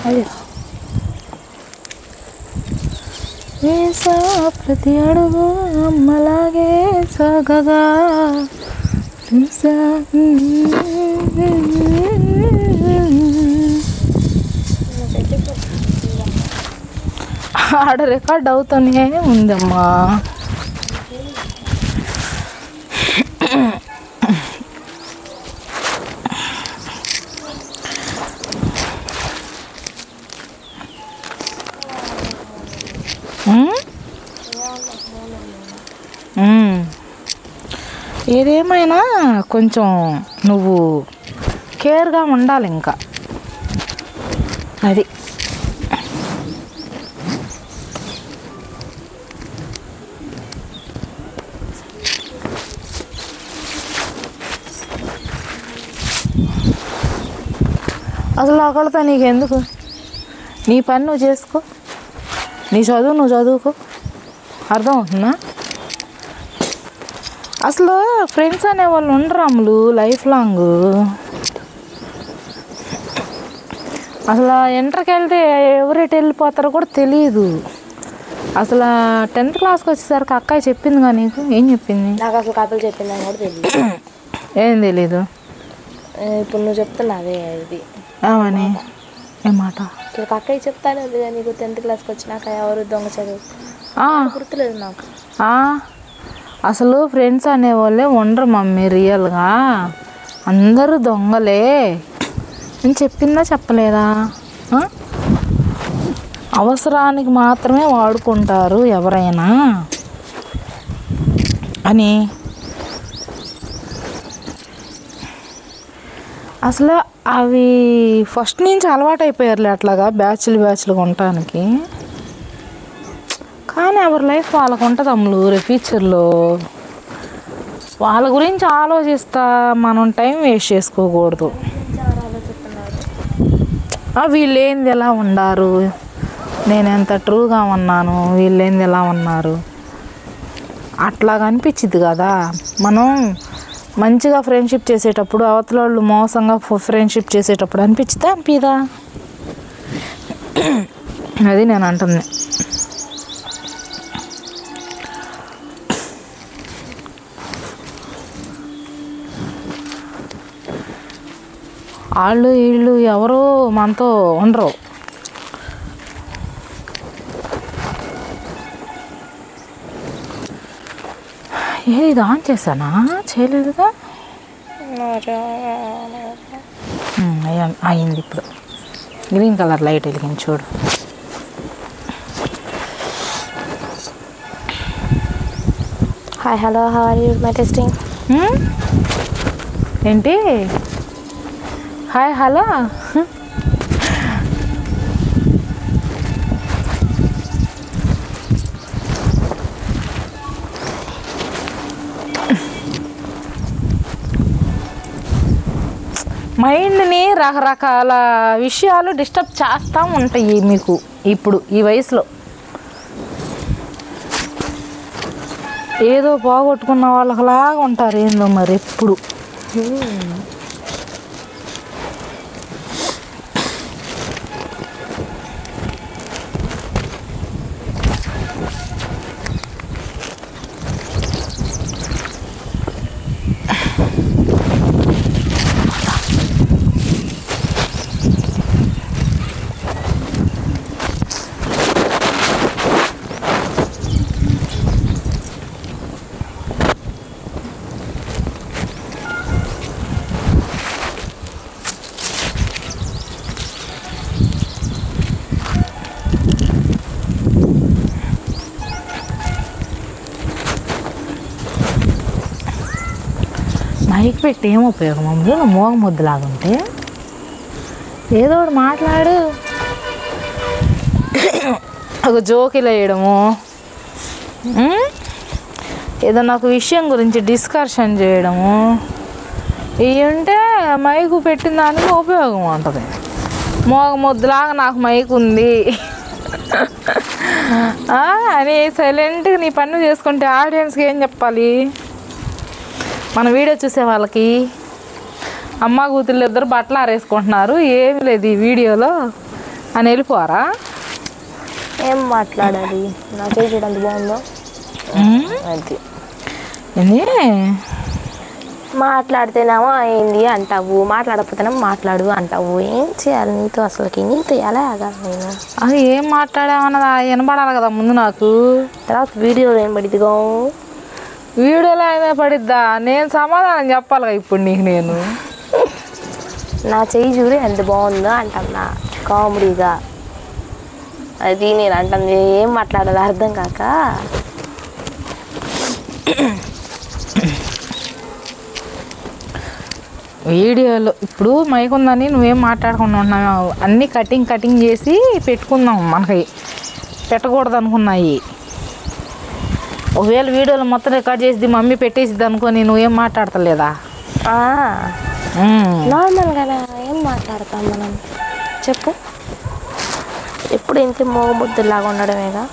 అయ్యో వేసా ప్రతి అడుగు అమ్మలాగే సాగగా చూసా ఆడ రికార్డ్ అవుతూనే ఉందమ్మా. ఏదేమైనా కొంచెం నువ్వు కేర్గా ఉండాలి ఇంకా. అది అసలు ఒకళ్ళతో నీకెందుకు? నీ పని నువ్వు చేసుకో, నీ చదువు నువ్వు చదువుకో. అర్థం అవుతుందా? అసలు ఫ్రెండ్స్ అనేవాళ్ళు ఉండరు అమ్ములు లైఫ్ లాంగ్. అసలు ఇంటర్కి వెళ్తే ఎవరెటు వెళ్ళిపోతారో కూడా తెలియదు. అసలు 10th క్లాస్కి వచ్చేసరికి అక్కయ్య చెప్పిందిగా నీకు? ఏం చెప్పింది? నాకు అసలు కథలు చెప్పిందని కూడా తెలియదు. ఏం తెలీదు? ఇప్పుడు నువ్వు చెప్తున్నా అదే ఇది ఏమని? ఏమాట? అసలు అక్కయ్య చెప్తానే నీకు 10th క్లాస్కి వచ్చినాక ఎవరు దొంగ చదువు గుర్తులేదు నాకు. అసలు ఫ్రెండ్స్ అనేవాళ్ళే ఉండరు మమ్మీ రియల్గా, అందరూ దొంగలే అని చెప్పిందా చెప్పలేదా? అవసరానికి మాత్రమే వాడుకుంటారు ఎవరైనా అని. అసలు అవి ఫస్ట్ నుంచి అలవాటు అయిపోయారులే అట్లాగా బ్యాచ్లుగా ఉండటానికి. కానీ ఎవరి లైఫ్ వాళ్ళకు ఉంటుంది అమ్ములు. రేపు ఫ్యూచర్లో వాళ్ళ గురించి ఆలోచిస్తా మనం టైం వేస్ట్ చేసుకోకూడదు. వీళ్ళేంది ఎలా ఉన్నారు, నేను ఎంత ట్రూగా ఉన్నాను, వీళ్ళేంది ఎలా ఉన్నారు అట్లాగా అనిపించింది కదా. మనం మంచిగా ఫ్రెండ్షిప్ చేసేటప్పుడు అవతల వాళ్ళు మోసంగా ఫ్రెండ్షిప్ చేసేటప్పుడు అనిపిందా? అది నేను అంటుంది. వాళ్ళు వీళ్ళు ఎవరో మనతో ఉండరు. ఇది ఆన్ చేశానా? చేయలేదుగా. అయింది ఇప్పుడు. గ్రీన్ కలర్ లైట్ వెలిగింది చూడు. Hi hello how are you my testing. ఏంటి హాయ్ హలో? మైండ్ని రకరకాల విషయాలు డిస్టర్బ్ చేస్తూ ఉంటాయి మీకు ఇప్పుడు ఈ వయసులో. ఏదో పోగొట్టుకున్న వాళ్ళలాగా ఉంటారు ఏందో మరి ఎప్పుడు. మైక్ పెట్టి ఏం ఉపయోగం అమ్ములు? మోగ ముద్దులాగుంటే ఏదో ఒకటి మాట్లాడు. ఒక జోకులు వేయడము, ఏదన్నా ఒక విషయం గురించి డిస్కషన్ చేయడము, ఇవి ఉంటే మైకు పెట్టిన దానికి ఉపయోగం ఉంటుంది. మోగ ముద్దులాగా నాకు మైక్ ఉంది అని సైలెంట్గా నీ పన్ను చేసుకుంటే ఆడియన్స్కి ఏం చెప్పాలి? మన వీడియో చూసే వాళ్ళకి అమ్మ కూతుళ్ళు ఇద్దరు బట్టలు ఆరేసుకుంటున్నారు, ఏమి లేదు ఈ వీడియోలో అని వెళ్ళిపోరా? ఏం మాట్లాడాలి? నా చేయి చూడండి బాగుందో. అది ఏంది మాట్లాడితేనేమో అయింది అంటావు, మాట్లాడకపోతేనేమో మాట్లాడు అంటావు. ఏం చేయాలి నీతో? అసలుకి నీతో ఎలా ఆగాలి నేను? అది ఏం మాట్లాడామన్నది వినపడాలి కదా ముందు నాకు. తర్వాత వీడియోలో ఏం పడిదిగో? వీడియోలో అయినా పడిద్దా? నేను సమాధానం చెప్పాలిగా ఇప్పుడు నీకు. నేను నా చెయ్యి చూడు ఎంత బాగుందో అంటున్నా కామెడీగా. అది నేను అంటుంది ఏం మాట్లాడాలి అర్థం కాక. వీడియోలో ఇప్పుడు మైక్ ఉందని నువ్వేం మాట్లాడకుండా ఉన్నావు. అన్నీ కటింగ్ చేసి పెట్టుకుందాం. మనకి పెట్టకూడదు అనుకున్నాయి. ఒకవేళ వీడియోలో మొత్తం రికార్డ్ చేసి మమ్మీ పెట్టేసిద్ది అనుకొని నువ్వేం మాట్లాడతలేదా? నార్మల్గానే ఏం మాట్లాడతాం మనం చెప్పు? ఎప్పుడు ఇంత మోగముద్దులాగా ఉండడమేగా.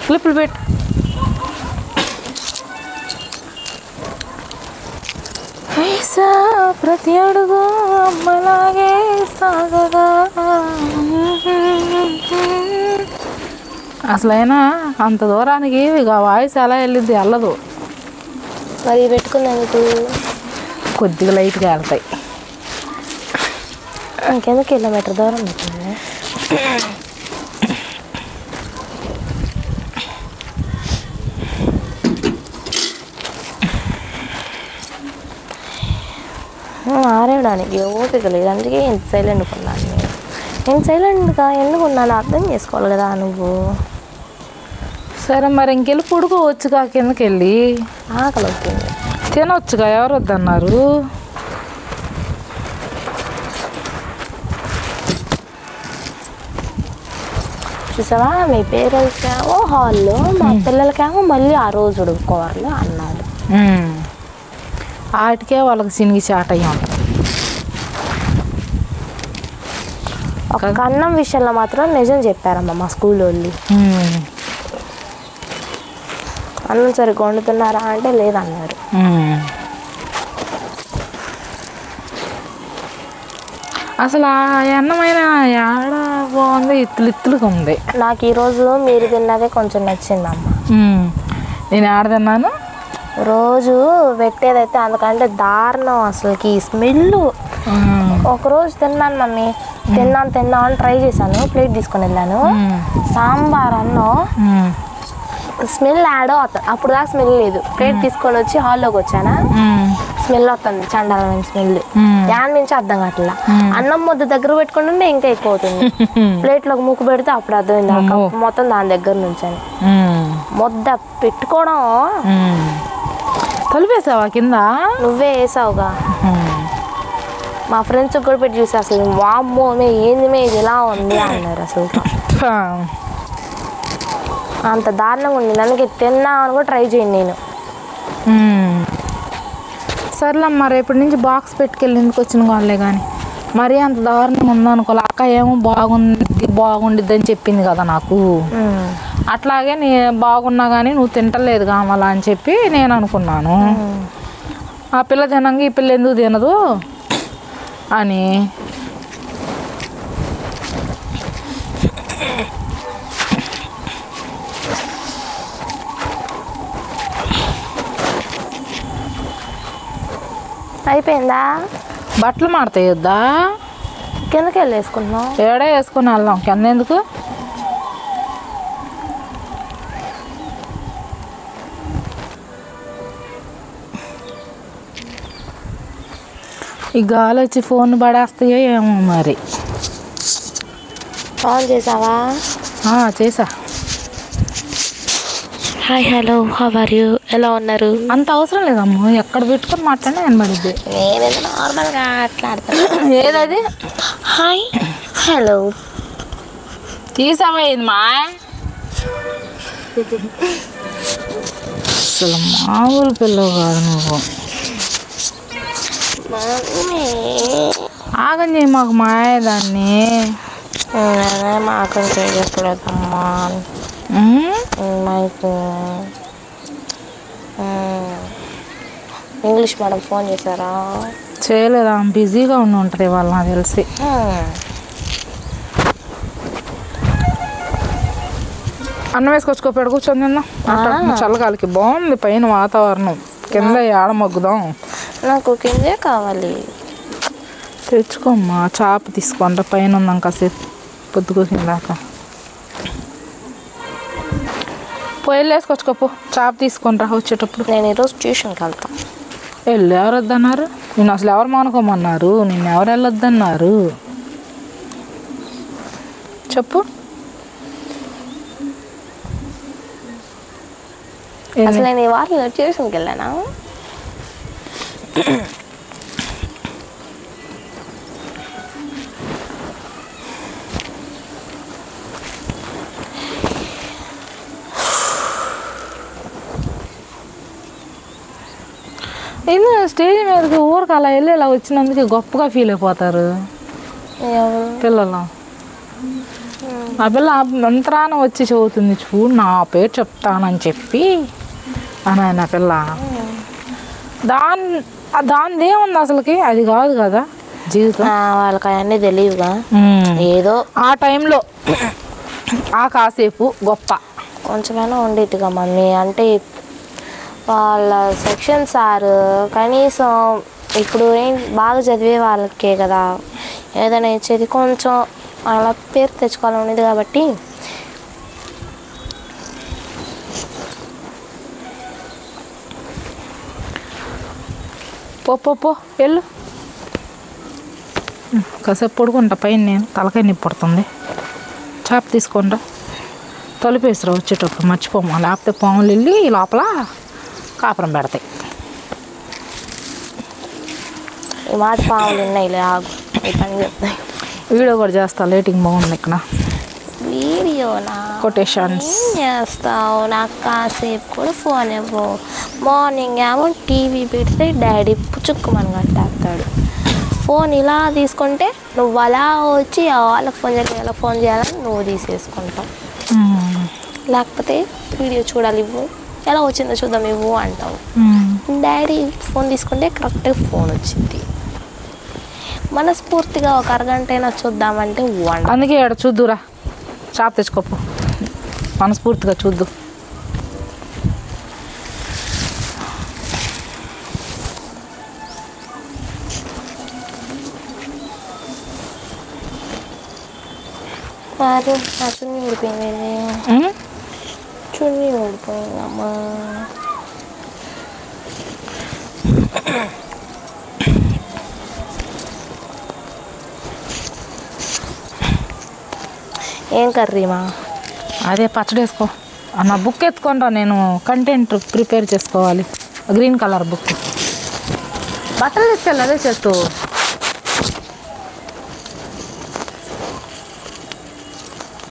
క్లిప్పులు పెట్టు. ప్రతి అడుగు అమ్మలాగే సాగగా. అసలైనా అంత దూరానికి ఇక వాయిస్ ఎలా వెళ్ళిద్ది? వెళ్ళదు. మరి పెట్టుకున్నందుకు కొద్దిగా లైట్గా వెళ్తాయి. ఇంకెందుకు కిలోమీటర్ దూరం పెట్టింది? ఆరేయడానికి ఓపిక లేదు, అందుకే ఇంత సైలెంట్ కొన్నాను. నేను సైలెంట్గా ఎందుకున్నాను అర్థం చేసుకోవాలి కదా నువ్వు. సరే మరి ఇంకెళ్ళి పడుకోవచ్చుగా కిందకి వెళ్ళి. ఆకలి అవుతుంది. తినవచ్చుగా, ఎవరు వద్దన్నారు? చూసావా మీ పేరెంట్స్ ఏమో హాల్లో, మా పిల్లలకేమో మళ్ళీ ఆ రోజు ఉడుకోవాలి అన్నాడు. వాటికే వాళ్ళకి సినిగి చాట్ అయ్యి ఉంటుంది. ఒక అన్నం విషయంలో మాత్రం నిజం చెప్పారమ్మ మా స్కూల్ వాళ్ళు. అన్నం సరిగ్గా వండుతున్నారా అంటే లేదన్నారు. అసలు ఆ అన్నమైన ఏడ బాగుంది, ఇత్తులుగా ఉంది. నాకు ఈరోజు మీరు తిన్నదే కొంచెం నచ్చిందమ్మ. నేను ఆడ తిన్నాను. రోజు పెట్టేదైతే అందుకంటే దారుణం అసలుకి స్మెల్. ఒకరోజు తిన్నాను మమ్మీ, తిన్నాను అని ట్రై చేశాను. ప్లేట్ తీసుకొని వెళ్ళాను, సాంబార్ అన్నం స్మెల్ యాడ్ అవుతుంది. అప్పుడు దాకా స్మెల్ లేదు. ప్లేట్ తీసుకొని వచ్చి హాల్లోకి వచ్చానా, స్మెల్ వస్తుంది, చండాలమైన స్మెల్. దాని నుంచి అర్థం కావట్లా. అన్నం ముద్ద దగ్గర పెట్టుకుంటుంటే ఇంకా ఎక్కువ అవుతుంది. ప్లేట్లోకి ముక్కు పెడితే అప్పుడు అర్థమైంది మొత్తం దాని దగ్గర నుంచి అని. ముద్ద పెట్టుకోవడం. కలిపేసావా కింద? నువ్వే వేసావుగా. మా ఫ్రెండ్స్ కూడా పెట్టి చూసి అసలు వామ్మో ఏంది ఇది ఇలా ఉంది అన్నారు. అసలు అంత దారుణంగా ఉంది. దానికి తిన్నామని కూడా ట్రై చేయండి నేను. సర్లేమ్మా, రేపటి నుంచి బాక్స్ పెట్టుకెళ్ళి ఎందుకు వచ్చిన వాళ్ళే కానీ మరీ అంత దారుణంగా ఉందనుకోలే. అక్క ఏమో బాగుండిద్ది అని చెప్పింది కదా నాకు. అట్లాగే నీ బాగున్నా కానీ నువ్వు తింటలేదు కావాలా అని చెప్పి నేను అనుకున్నాను. ఆ పిల్ల తినంగా ఈ పిల్ల ఎందుకు తినదు అని. అయిపోయిందా? బట్టలు మాడతాయొద్దా? కిందకి వెళ్ళి వేసుకుంటున్నాం. ఏడే వేసుకుని వెళ్దాం, కింద ఎందుకు? ఈ గాలి వచ్చి ఫోన్ పడేస్తాయో ఏమో మరి. ఆన్ చేసావా? చేసా. Hi, hello, how are you? ఎలా ఉన్నారు? అంత అవసరం లేదమ్మా, ఎక్కడ పెట్టుకొని మాట్లాడినా వినబడిద్ది. నేనేదో నార్మల్గా మాట్లాడతాను. ఏదది? హాయ్, హలో తీసామైంది మా. అసలు మామూలు పిల్లవు కాదు నువ్వు. ఆగం చేయి మాకు మాయేదాన్ని. మాకు చేయకూడదమ్మా. ఇంగ్లీష్ మేడం ఫోన్ చేశారా? చేయలేదా? బిజీగా ఉండి ఉంటుంది వాళ్ళు నాకు తెలిసి. అన్నం వేసుకొచ్చుకో, పెడ కూర్చొని తిందాం. చల్లగాలికి బాగుంది పైన వాతావరణం, కింద ఆడ మగ్గుదాం. నాకు కిందే కావాలి. తెచ్చుకోమ్మా, చాప తీసుకోండి, పైన ఉందాం కాసేపు పొద్దుకొచ్చిందాక. పొయ్యిలు వేసుకొచ్చుకోపో, చాప తీసుకొని రా వచ్చేటప్పుడు. నేను ఈరోజు ట్యూషన్కి వెళ్తాను. వెళ్ళు. ఎవరు వద్దన్నారు? నేను అసలు ఎవరు మానుకోమన్నారు? నేను ఎవరు వెళ్ళొద్దన్నారు చెప్పు. అసలు నేను ఈ వారంలో ట్యూషన్కి వెళ్ళానా? ఎందుకు స్టేజ్ మీదకి ఊరికి అలా వెళ్ళి ఇలా వచ్చినందుకు గొప్పగా ఫీల్ అయిపోతారు పిల్లలు. ఆ పిల్ల అంతరాన వచ్చి చదువుతుంది, చూడు నా పేరు చెప్తానని చెప్పి అని నా పిల్ల. దానిది ఏముంది అసలుకి? అది కాదు కదా జీవితం. వాళ్ళకి అవన్నీ తెలియదుగా. ఏదో ఆ టైంలో ఆ కాసేపు గొప్ప కొంచెమైనా ఉండేట్టుగా మమ్మీ. అంటే వాళ్ళ సెక్షన్ సార్ కనీసం ఇప్పుడు బాగా చదివే వాళ్ళకే కదా ఏదైనా ఇచ్చేది, కొంచెం అలా పేరు తెచ్చుకోవాలని ఉండేది కాబట్టి. పో వెళ్ళు. కాసేపు పడుకుంటా పైన, నేను తలకాయ నొప్పి పడుతుంది. చాప తీసుకుంటా, తలుపేసిరా వచ్చేటప్పుడు మర్చిపోమా, లేకపోతే పాములు వెళ్ళి లోపల కాపురం పెడతాయి. ఈ మాట పాములు ఉన్నాయి, ఆగు ఈ పని చెప్తాయి. వీడియో కూడా చేస్తా, లైటింగ్ బాగుంది ఇక్కడ. వీడియోనా? కొటేషన్స్ చేస్తావు? నాకు కాసేపు కూడా ఫోన్ ఇవ్వవు. మార్నింగ్ ఏమో టీవీ పెడితే డాడీ పుచ్చుక్కుమని కట్టేస్తాడు. ఫోన్ ఇలా తీసుకుంటే నువ్వు అలా వచ్చి వాళ్ళకి ఫోన్ చేయాలి, వాళ్ళకి ఫోన్ చేయాలని నువ్వు తీసేసుకుంటావు. లేకపోతే వీడియో చూడాలి, ఇవ్వు, ఎలా వచ్చిందో చూద్దాం ఇవ్వు అంటావు. డాడీ ఫోన్ తీసుకుంటే కరెక్ట్గా ఫోన్ వచ్చింది. మనస్ఫూర్తిగా ఒక అరగంట అయినా చూద్దామంటే అందుకే ఇక్కడ చూద్దురా, చాప తెచ్చుకోపు, మనస్ఫూర్తిగా చూద్దు. చున్నీ ఊడిపోయింది, చున్నీ ఊడిపోయిందమ్మా. ఏం కర్రీమా? అదే పచ్చడి వేసుకో. నా బుక్ ఎత్తుకుంటా, నేను కంటెంట్ ప్రిపేర్ చేసుకోవాలి. Green colour book. బట్టలు తీసుకెళ్ళి అదే చేస్తూ